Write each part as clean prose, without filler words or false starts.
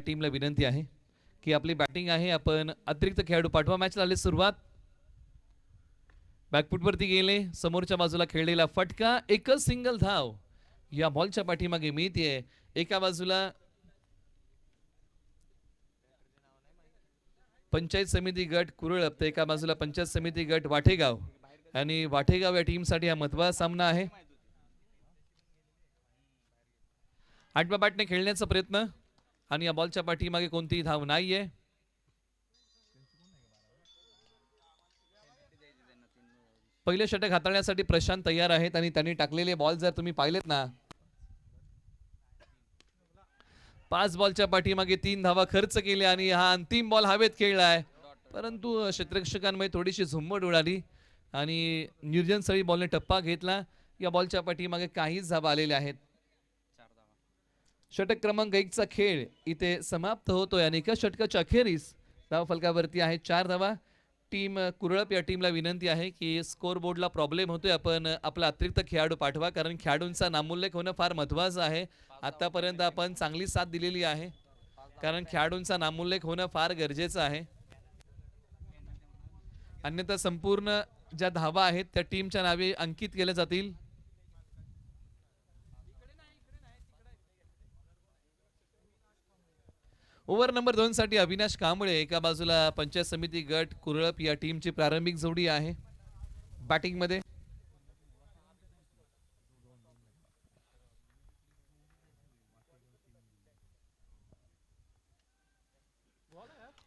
टीमला विनंती आहे की आपली बॅटिंग आहे, आपण अतिरिक्त खेळाडू पाठवा. मॅच झाली सुरुवात. बॅकफुटवरती गेले, समोरच्या बाजूला खेळलेला फटका, एकच सिंगल धाव या बॉलच्या पाठीमागे मिळते. एका बाजूला पंचायत समिती गट कुरळप, एका बाजूला पंचायत समिती गट वाठेगाव, आणि वाठेगाव या टीमसाठी हा महत्त्वाचा सामना आहे. आठव्या बॅटने खेळण्याचा प्रयत्न, आणि या बॉलच्या पाठीमागे कोणतीही धाव नाहीये. पहिले षटक हाताळण्यासाठी प्रशांत तयार आहेत, आणि त्यांनी टाकलेले बॉल जर तुम्ही पाहिलेत ना, 5 बॉलच्या पाठीमागे 3 धावा खर्च केल्या, आणि हा अंतिम बॉल हवेत खेळलाय, परंतु क्षेत्ररक्षकांमध्ये थोडीशी झुंबड उडाली आणि निर्जन सळी बॉलने टप्पा घेतला. या बॉलच्या पाठीमागे काहीच धावा आलेल्या आहेत. षटक क्रमांक 1 चा खेळ इथे समाप्त होतोय, आणि एका षटकाच्या अखेरीस धाव फलकावरती आहे 4 धावा. टीम कुरळप या टीमला विनंती आहे की स्कोर बोर्डला प्रॉब्लेम होतोय, आपण आपला अतिरिक्त खेळाडू पाठवा, कारण खेळाडूंचा नामोल्लेख होणं फार महत्त्वाचं आहे. आतापर्यंत आपण चांगली साथ दिलेली आहे, कारण खेळाडूंचा नामोल्लेख होणं फार गरजेचं आहे. अन्यथा संपूर्ण ज्या धावा आहेत त्या टीमच्या नावे अंकित केल्या जातील. ओव्हर नंबर 2 साठी अविनाश कांबळे, एका बाजूला पंचायत समिती गट कुरळप या टीमची प्रारंभिक जोडी आहे बॅटिंग मध्ये.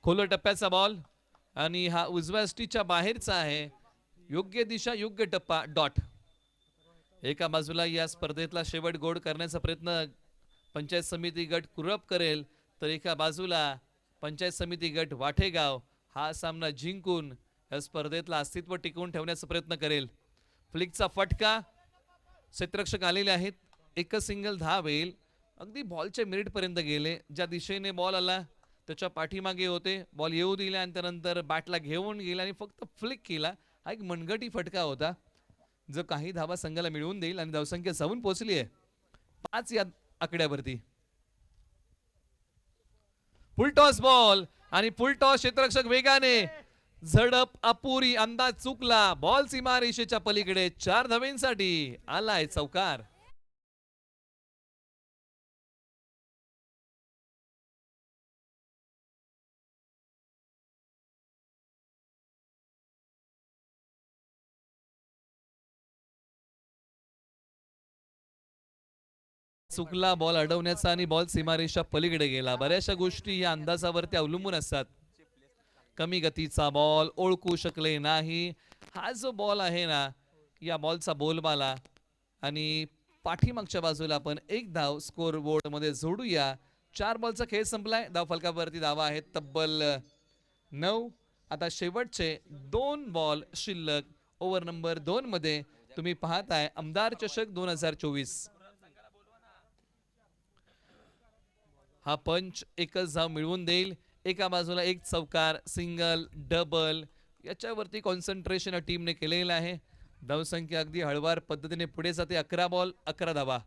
खोल टप्प्याचा बॉल, आणि हा उजव्या स्टिचच्या बाहेरचा आहे. योग्य दिशा, योग्य टप्पा, डॉट. एका बाजूला या स्पर्धेतला शेवट गोड करण्याचा प्रयत्न पंचायत समिती गट कुरळप करेल, तर एका बाजूला पंचायत समिती गट वाठेगाव हा सामना जिंकून या स्पर्धेतला अस्तित्व टिकवून ठेवण्याचा प्रयत्न करेल. फ्लिकचा फटका, क्षेत्ररक्षक आलेले आहेत, एकच सिंगल धाव येईल. अगदी बॉलच्या मिनिट पर्यंत गेले, ज्या दिशेने बॉल आला त्याच्या पाठीमागे होते, बॉल येऊ दिला आणि त्यानंतर बॅटला घेऊन गेला आणि फक्त फ्लिक केला. हा एक मनगटी फटका होता जो काही धावा संघाला मिळवून देईल, आणि धावसंख्या जाऊन पोहोचली आहे 5 या आकड्यावरती. फुलटॉस बॉल, आणि फुलटॉस, क्षेत्ररक्षक वेगाने, झडप अपुरी, अंदाज चुकला, बॉल सीमारेषेच्या पलीकडे. 4 धावेंसाठी आलाय चौकार. चुकला बॉल अडवण्याचा, आणि बॉल सीमारेषा पलीकडे गेला. बऱ्याचशा गोष्टी या अंदाजावरती अवलंबून असतात. कमी गतीचा बॉल, ओळखू शकले नाही. हा जो बॉल आहे ना, या बॉलचा बोलबाला, आणि पाठीमागच्या बाजूला आपण एक धाव स्कोर बोर्ड मध्ये जोडूया. 4 बॉलचा खेळ संपलाय. धाव फलकावरती धावा आहेत तब्बल 9. आता शेवटचे 2 बॉल शिल्लक. ओव्हर नंबर 2 मध्ये तुम्ही पाहताय आमदार चषक 2024. हा पंच एकच धाव मिळवून देईल. एका बाजूला एक चौकार, सिंगल, डबल, याच्यावरती कॉन्सन्ट्रेशन टीमने केलेलं आहे. धावसंख्या अगदी हळवार पद्धतीने पुढे जाते. 11 बॉल 11 धावा.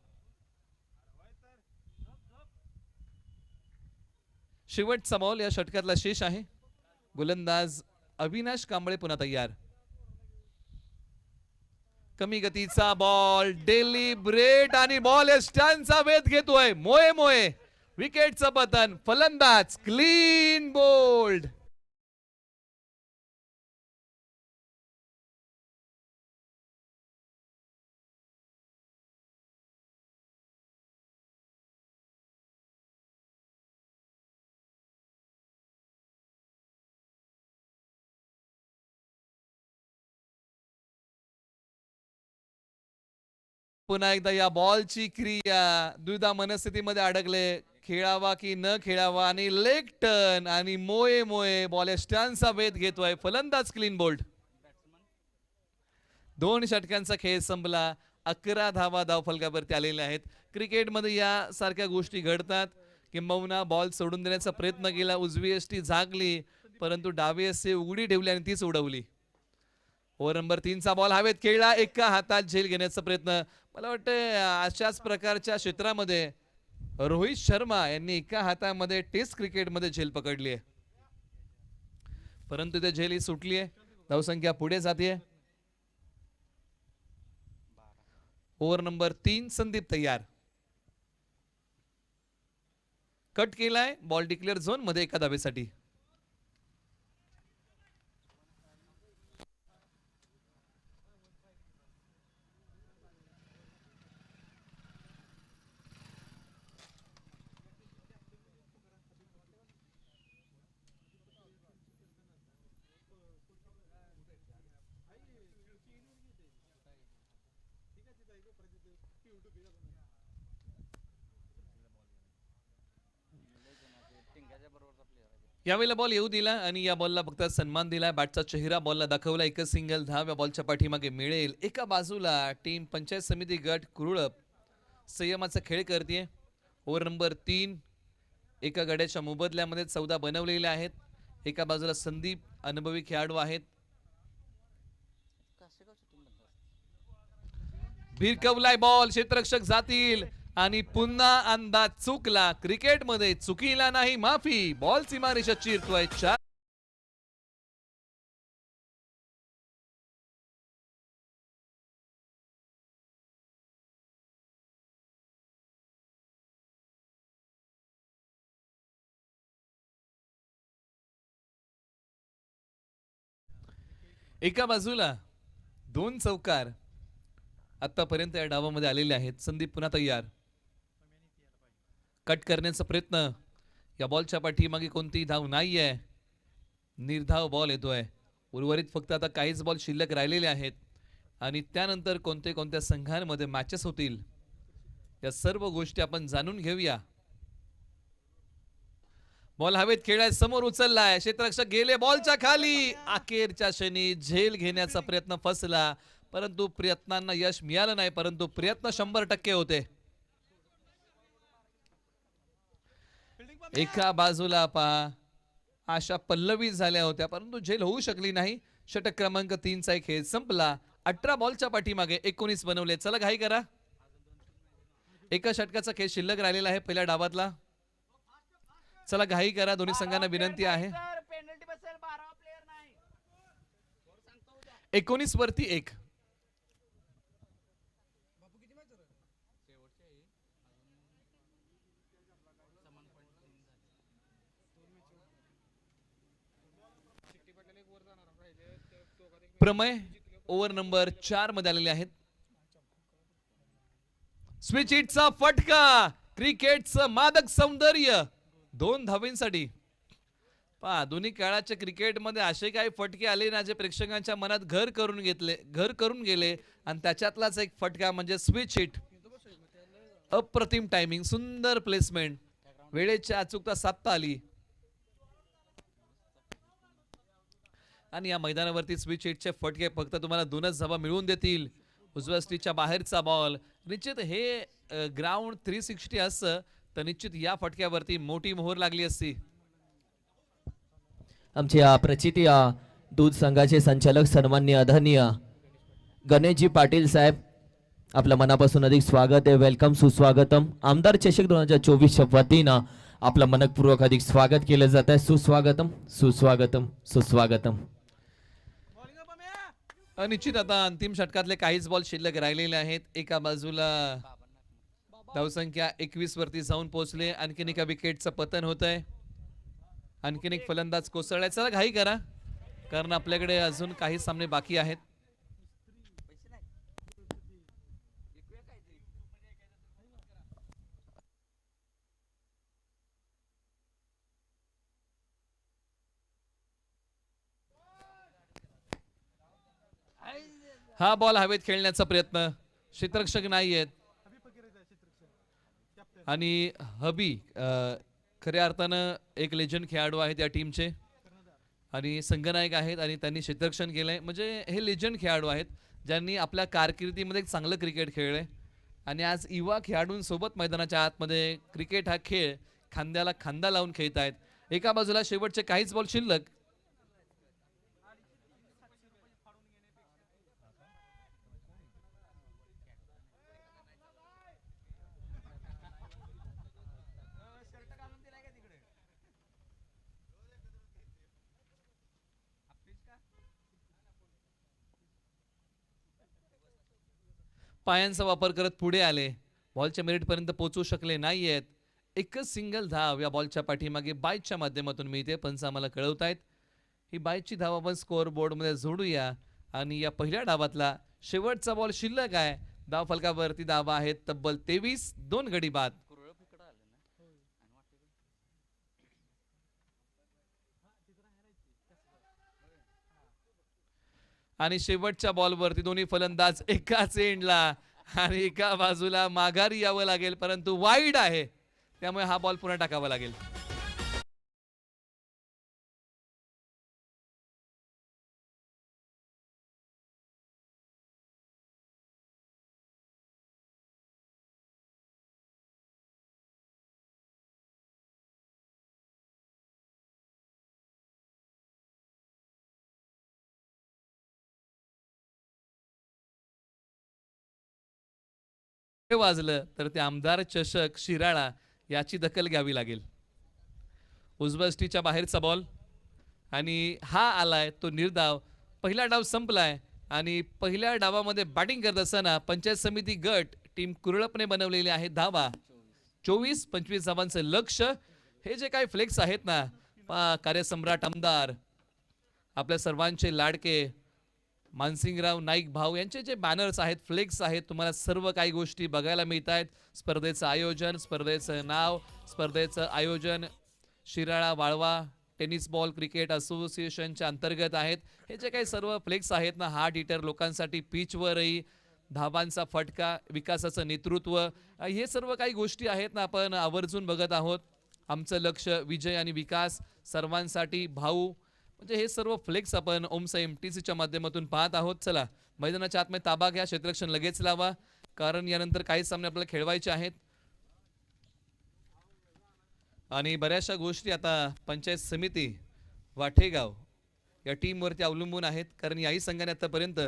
शेवटचा बॉल या षटकातला शेष आहे. गोलंदाज अविनाश कांबळे पुन्हा तयार. कमी गतीचा बॉल, डेलिब्रेट, आणि बॉल स्टॅनचा वेध घेतोय. मोये मोये, विकेटचं पतन. फलंदाज क्लीन बोल्ड. पुन्हा एकदा या बॉलची क्रिया, द्विधा मनस्थितीमध्ये अडकले, खेळावा की न खेळावा, आणि लेग टर्न, आणि मोये मोये, बॉल स्टॅनचा वेध घेतोय. फलंदाज क्लीन बोल्ड. 2 षटकांचा खेळ संपला. 11 धावा धाव फलकावरती आलेल्या आहेत. क्रिकेटमध्ये या सारख्या गोष्टी घडतात. किंबहुना बॉल सोडून देण्याचा प्रयत्न केला, उजवी एसटी झाकली, परंतु डावी एसटी उघडी ठेवली आणि तीच उडवली. ओव्हर नंबर 3 चा बॉल हवेत खेळला. एका हातात झेल घेण्याचा प्रयत्न. मला वाटतं अशाच प्रकारच्या क्षेत्रामध्ये रोहित शर्मा यांनी एका हातामध्ये टेस्ट क्रिकेटमध्ये झेल पकडली आहे, परंतु ते झेल ही सुटली आहे. धावसंख्या पुढे जाते. ओव्हर नंबर 3 संदीप तयार. कट केलाय बॉल डिक्लेअर झोन मध्ये एका धावेसाठी. यावेळेला बॉल येऊ दिला आणि या बॉलला फक्त सन्मान दिला. बॅटचा चेहरा बॉलला दाखवला. एकच सिंगल धाव या बॉलच्या पाठीमागे मिळेल. एका बाजूला टीम पंचायत समिती गट कुरुळप संयमाचा खेळ करते. ओव्हर नंबर 3 एका गड्याच्या मोबदल्यामध्ये 14 बनवलेले आहेत. एका बाजूला संदीप अनुभवी खेळाडू आहेत. भिरकवलाय बॉल, क्षेत्ररक्षक जातील आणि पुन्हा अंदाज चुकला. क्रिकेटमध्ये चुकीला नाही माफी. बॉल सीमारेषा चिरतोय. एका बाजूला 2 चौकार आतापर्यंत या डावामध्ये आलेले आहेत. संदीप पुन्हा तयार. कट करण्याचा प्रयत्न. या बॉलच्या पाठीमागे कोणतीही धाव नाहीये. निर्धाव बॉल येतोय. उर्वरित फक्त आता काहीच बॉल शिल्लक राहिलेले आहेत आणि त्यानंतर कोणत्या संघांमध्ये मॅचेस होतील या सर्व गोष्टी आपण जाणून घेऊया. बॉल हवेत खेळाय, समोर उचललाय, क्षेत्ररक्षक गेले बॉलच्या खाली. अखेरच्या क्षणी झेल घेण्याचा प्रयत्न फसला, परंतु प्रयत्नांना यश मिळालं नाही. परंतु प्रयत्न 100% होते. एका बाजूला पहा आशा पल्लवी झाल्या होत्या, परंतु झेल होऊ शकली नाही. षटक क्रमांक 3 चा खेळ संपला. 18 बॉलच्या पाठीमागे 19 बनवले. चला घाई करा. एका षटकाचा खेळ शिल्लक राहिलेला आहे पहिल्या डावातला. चला घाई करा. दोन्ही संघांना विनंती आहे. 19 वरती 1. प्रमय ओव्हर नंबर 4 मध्ये आलेले आहेत. स्विच हिटचा फटका. क्रिकेटचं मादक सौंदर्य 2 धावांसाठी. पहा दोन्ही काळाच्या क्रिकेटमध्ये असे काही फटके आले ना जे प्रेक्षकांच्या मनात घर करून गेले आणि त्याच्यातलाच एक फटका म्हणजे स्विच हिट. अप्रतिम टायमिंग, सुंदर प्लेसमेंट, वेळेच्या अचूकता साधता आली आणि या मैदानावरती स्विच हिटचे फटके फक्त तुम्हाला 2च धावा मिळवून देतील. उजव्या स्टिचच्या बाहेरचा बॉल. निश्चित हे ग्राउंड 360 असतं तर निश्चित या फटक्यावरती मोठी मोहर लागली असती. आमचे प्रचित दूध संघाचे संचालक सन्माननीय आदरणीय गणेशजी पाटील साहेब, आपल्या मनापासून अधिक स्वागत आहे. वेलकम, सुस्वागतम. आमदार चषक 2024च्या वतीनं आपलं मनपूर्वक अधिक स्वागत केलं जात आहे. सुस्वागतम, सुस्वागतम, सुस्वागतम. निश्चित आता अंतिम षटकातले काहीच बॉल शिल्लक राहिलेले आहेत. एका बाजूला धावसंख्या 21 वरती जाऊन पोहोचले. आणखीन एका विकेटचं पतन होत आहे. आणखीन एक फलंदाज कोसळलाय. चला घाई करा कारण आपल्याकडे अजून काही सामने बाकी आहेत. हा बॉल हवेत खेळण्याचा प्रयत्न. क्षेत्ररक्षक नाही आहेत आणि हबी खऱ्या अर्थानं एक लेजंड खेळाडू आहेत या टीमचे आणि संघनायक आहेत आणि त्यांनी क्षेत्ररक्षण केलंय. म्हणजे हे लेजंड खेळाडू आहेत ज्यांनी आपल्या कारकिर्दीमध्ये एक चांगलं क्रिकेट खेळलंय आणि आज युवा खेळाडूंसोबत मैदानाच्या आतमध्ये क्रिकेट हा खेळ खांद्याला खांदा लावून खेळत आहेत. एका बाजूला शेवटचे काहीच बॉल शिल्लक. पायांचा वापर करत पुढे आले, बॉलच्या मेरिटपर्यंत पोहोचू शकले नाहीयेत. एकच सिंगल धाव या बॉलच्या पाठीमागे बायच्या माध्यमातून मिळते. पंच आम्हाला कळवतायत ही बायची धाव आपण स्कोअर बोर्डमध्ये जोडूया. आणि या पहिल्या डावातला शेवटचा बॉल शिल्लक आहे. धाव फलकावरती धावा आहेत तब्बल 23, 2 गडी बाद. आणि शेवटच्या बॉलवरती दोन्ही फलंदाज एकाच एंडला आणि एका बाजूला माघारी यावं लागेल, परंतु वाईड आहे त्यामुळे हा बॉल पुन्हा टाकावा लागेल. वाजलं तर ते आमदार चषक शिराळा याची दखल घ्यावी लागेल. उजव्या स्टीच्या बाहेरचा बॉल आणि हा आलाय तो निर्धाव. पहिला डाव संपलाय आणि पहिल्या डावामध्ये बॅटिंग करत असताना पंचायत समिती गट टीम कुरळपणे बनवलेली आहे धावा. 24-25 धावांचं लक्ष. हे जे काही फ्लेक्स आहेत ना, कार्यसम्राट आमदार आपल्या सर्वांचे लाडके मानसिंगराव नाईक भाऊ यांचे जे बॅनर्स आहेत, फ्लेक्स आहेत, तुम्हाला सर्व काही गोष्टी बघायला मिळत आहेत. स्पर्धेचं आयोजन, स्पर्धेचं नाव, स्पर्धेचं आयोजन Shirala Walwa tennis ball cricket असोसिएशनच्या अंतर्गत आहेत. हे जे काही सर्व फ्लेक्स आहेत ना, हार्ट हिटर लोकांसाठी पिचवरही धावांचा फटका, विकासाचं नेतृत्व, हे सर्व काही गोष्टी आहेत ना, आपण आवर्जून बघत आहोत. आमचं लक्ष विजय आणि विकास सर्वांसाठी भाऊ, म्हणजे हे सर्व फ्लेक्स आपण ओमसा एमटीसीच्या माध्यमातून पाहत आहोत. चला मैदानाच्या आतमध्ये ताबा घ्या, क्षेत्ररक्षण लगेच लावा, कारण यानंतर काही सामने आपल्याला खेळवायचे आहेत. आणि बऱ्याचशा गोष्टी आता पंचायत समिती वाठेगाव या टीमवरती अवलंबून आहेत, कारण याही संघाने आतापर्यंत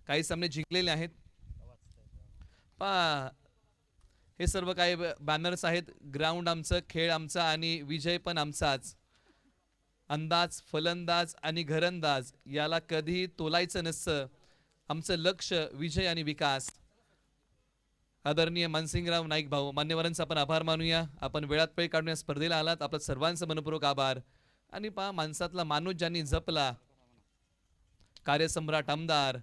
काही सामने जिंकलेले आहेत. हे सर्व काही बॅनर्स आहेत. ग्राउंड आमचं, खेळ आमचा आणि विजय पण आमचाच. अंदाज, फलंदाज आणि घरंदाज याला कधी तोलायचं नसतं. आमचं लक्ष विजय आणि विकास. आदरणीय मानसिंगराव नाईक भाऊ, मान्यवरांचा आपण आभार मानूया. आपण वेळात वेळ काढून या स्पर्धेला आलात, आपलं सर्वांचं मनपूर्वक आभार. आणि माणसातला माणूस ज्यांनी जपला, कार्यसम्राट आमदार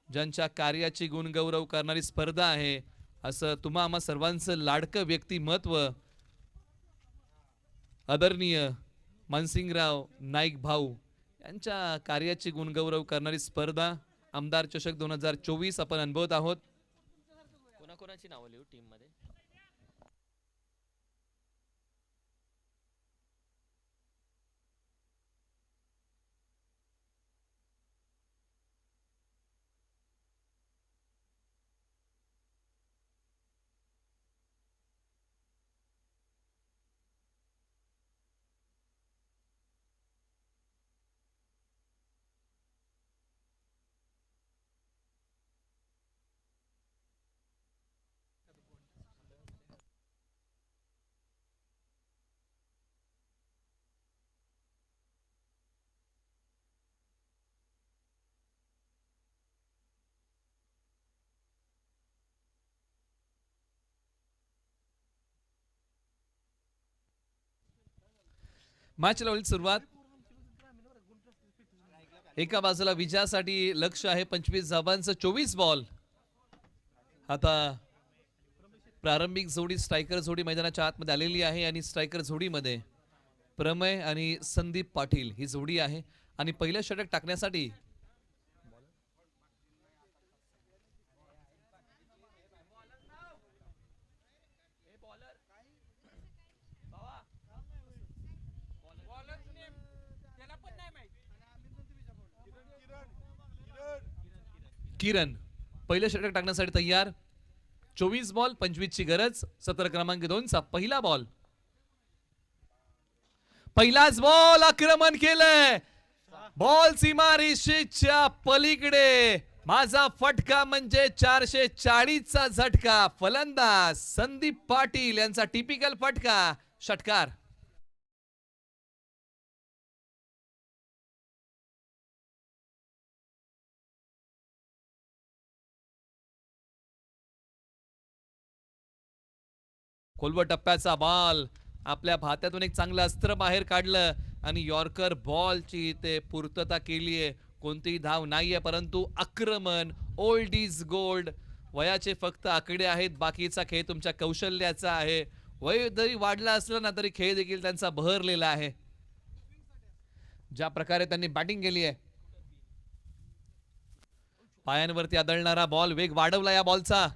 ज्यांच्या कार्याची गुणगौरव करणारी स्पर्धा आहे, असं तुम्हा आम्हा सर्वांचं लाडकं व्यक्तिमत्व आदरणीय मानसिंगराव नाईक भाऊ यांच्या कार्याची गुणगौरव करणारी स्पर्धा आमदार चषक 2024 आपण अनुभवत आहोत. कोणाकोणाची नावं लिहू टीम मध्ये? मॅचला होईल सुरुवात. एका बाजूला विजयासाठी लक्ष आहे 25 धावांचं, 24 बॉल. आता प्रारंभिक जोडी स्ट्रायकर जोडी मैदानाच्या आतमध्ये आलेली आहे आणि स्ट्रायकर जोडीमध्ये प्रमय आणि संदीप पाटील ही जोडी आहे. आणि पहिलं षटक टाकण्यासाठी किरण पहिलं षटक टाकण्यासाठी तयार. 24 बॉल 25 ची गरज. सत्र क्रमांक 2 चा पहिला बॉल. पहिलाच बॉल आक्रमण केलंय. बॉल सीमारेषेच्या पलीकडे. माझा फटका म्हणजे 440 चा झटका. फलंदाज संदीप पाटील यांचा टिपिकल फटका. षटकार. खोलवर टप्प्याचा बॉल आपल्या भात्यातून एक चांगलं अस्त्र बाहेर काढलं आणि यॉर्कर बॉलची इथे पूर्तता केली आहे. कोणतीही धाव नाहीये, परंतु आक्रमण ओल्ड इज गोल्ड. वयाचे फक्त आकडे आहेत, बाकीचा खेळ तुमच्या कौशल्याचा आहे. वय जरी वाढलं असलं ना तरी खेळ देखील त्यांचा बहरलेला आहे. ज्या प्रकारे त्यांनी बॅटिंग केली आहे, पायांवरती आदळणारा बॉल, वेग वाढवला या बॉलचा.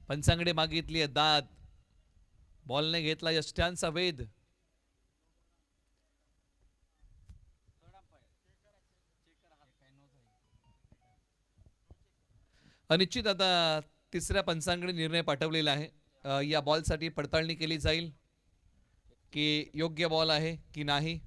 पंचांकडे मागितली आहे दाद, बॉलने घेतला यष्ट्यांचा वेध. अनिश्चित आता तिसऱ्या पंचांकडे निर्णय पाठवलेला आहे. या बॉलसाठी पडताळणी केली जाईल की योग्य बॉल आहे की नाही.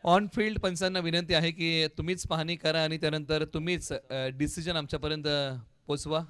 ऑन फील्ड पंचांना विनंती आहे की तुम्हीच पाहणी करा आणि त्यानंतर तुम्हीच डिसिजन आमच्यापर्यंत पोचवा.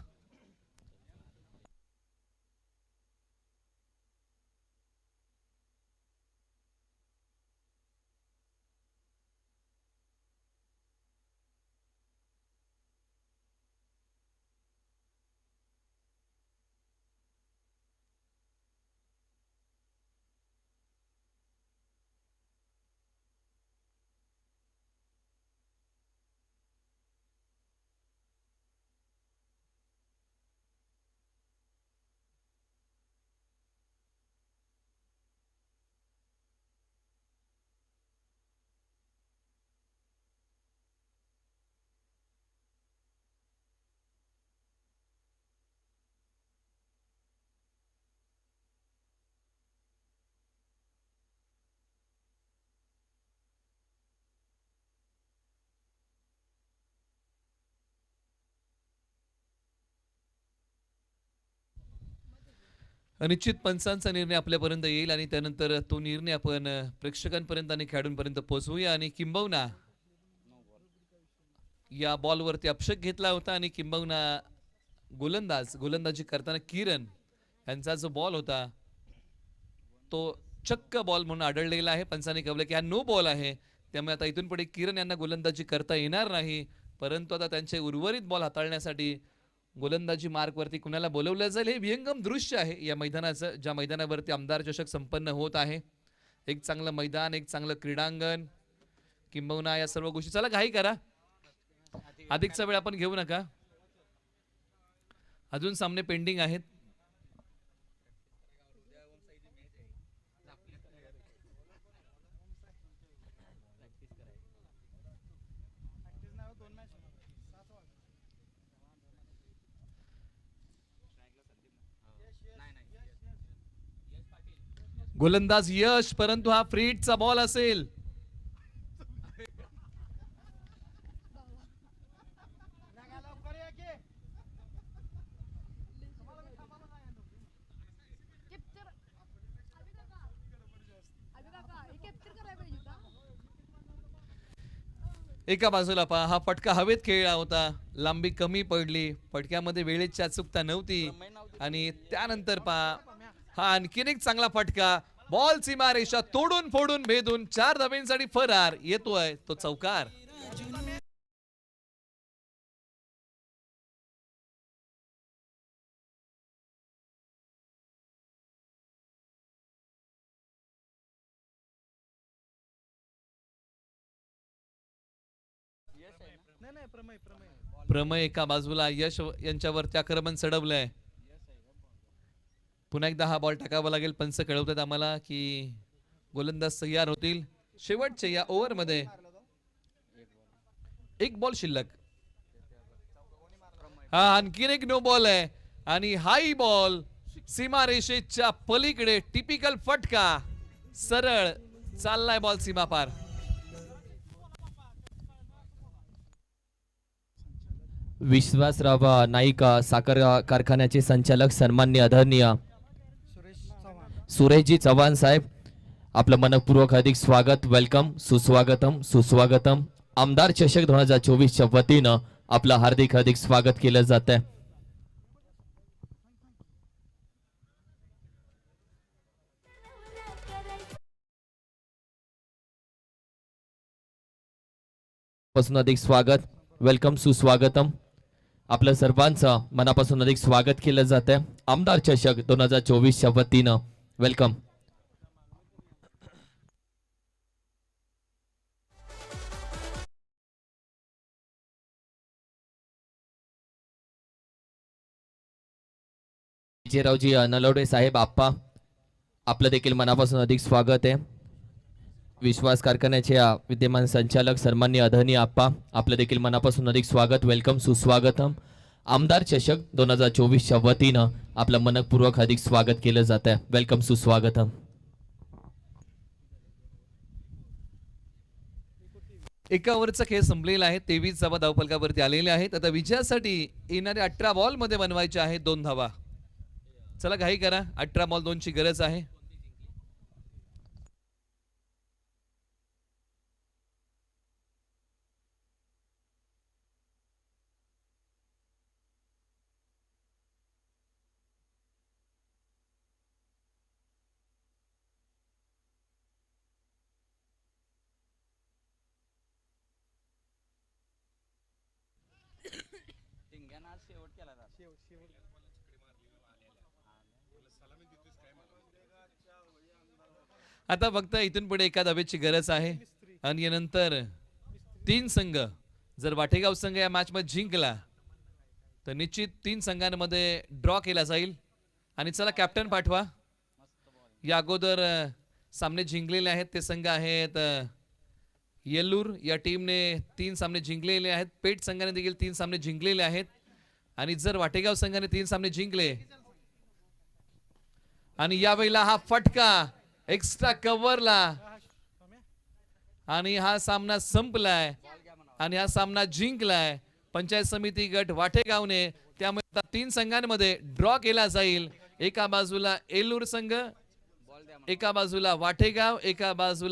निश्चित पंचांचा निर्णय आपल्यापर्यंत येईल आणि त्यानंतर तो निर्णय आपण प्रेक्षकांपर्यंत आणि खेळाडूंपर्यंत पोहोचवूया. आणि किंबहुना या बॉलवरती अपशक घेतला होता आणि किंबहुना गोलंदाजी करताना किरण यांचा जो बॉल होता तो चक्क बॉल म्हणून आढळलेला आहे. पंचांनी कळवलं की हा नो बॉल आहे, त्यामुळे आता इथून पुढे किरण यांना गोलंदाजी करता येणार नाही. परंतु आता त्यांचे उर्वरित बॉल हाताळण्यासाठी गोलंदाजी मार्कवरती कुणाला बोलवलं जाईल हे विहंगम दृश्य आहे या मैदानाचं, ज्या मैदानावरती आमदार चषक संपन्न होत आहे. एक चांगलं मैदान, एक चांगलं क्रीडांगण, किंबहुना या सर्व गोष्टी. चला घाई करा, अधिकचा वेळ आपण घेऊ नका, अजून सामने पेंडिंग आहेत. गोलंदाज यश, परंतु हा फ्री हिटचा बॉल असेल. एका बाजूला पहा, हा फटका हवेत खेळला होता, लांबी कमी पडली, फटक्यामध्ये वेळेची अचूकता नव्हती. आणि त्यानंतर पहा, हा आणखीन एक चांगला फटका, बॉल सीमारेषा तोडून फोडून भेदून 4 धाब्यांसाठी फरार येतोय तो चौकार. प्रमय एका बाजूला, यश यांच्यावरती आक्रमण चढवलंय. पुन्हा एकदा हा बॉल टाकावा लागेल. पंच कळवतात आम्हाला की गोलंदाज तयार होतील. शेवटच्या या ओव्हर मध्ये एक बॉल शिल्लक. हा आणखीन एक नो बॉल आहे आणि हाई बॉल सीमारेषेच्या पलीकडे, टिपिकल फटका, सरळ चाललाय बॉल सीमा पार. विश्वासराव नाईका साखर कारखान्याचे संचालक सन्माननीय आदरणीय सुरेशजी चव्हाण साहेब, आपलं मनपूर्वक हार्दिक स्वागत, वेलकम, सुस्वागतम, सुस्वागतम. आमदार चषक 2024च्या वतीनं आपलं हार्दिक हार्दिक स्वागत केलं जात आहे. पासून अधिक स्वागत, वेलकम, सुस्वागतम. आपलं सर्वांचं मनापासून अधिक स्वागत केलं जात आहे. आमदार चषक 2024च्या वतीनं वेलकम. विजयरावजी नलवडे साहेब आप्पा, आपलं देखील मनापासून अधिक स्वागत आहे. विश्वास कारखान्याचे विद्यमान संचालक सन्माननीय आदरणीय आप्पा, आपलं देखील मनापासून अधिक स्वागत, वेलकम, सुस्वागतम. आमदार चषक 2024च्या वतीनं आपलं मनपूर्वक हार्दिक स्वागत केलं जात आहे. वेलकम, सुस्वागतम. एका ओव्हरचा खेळ संपलेला आहे. 23 धावा धावफलकावरती आलेले आहेत. आता विजयासाठी येणाऱ्या 18 बॉल मध्ये बनवायचे आहेत 2 धावा. चला घाई करा, 18 बॉल 2 ची गरज आहे. आता फक्त इथून पुढे एका धावेची गरज आहे आणि यानंतर 3 संघ, जर वाटेगाव संघ या मॅच मध्ये जिंकला तर निश्चित 3 संघांमध्ये ड्रॉ केला जाईल. आणि चला कॅप्टन पाठवा. या अगोदर सामने जिंकलेले आहेत ते संघ आहेत येल्लूर या टीमने 3 सामने जिंकलेले आहेत. पेठ संघाने देखील 3 सामने जिंकलेले आहेत. आणि जर वाटेगाव संघाने 3 सामने जिंकले आणि यावेळेला हा फटका एक्स्ट्रा कव्हरला आणि हा सामना संपलाय आणि हा सामना जिंकलाय पंचायत समिती गट वाटेगावने. त्यामुळे आता 3 संघांमध्ये ड्रॉ केला जाईल. एका बाजूला एलूर संघ, एका बाजूला वाटेगाव, एका बाजूला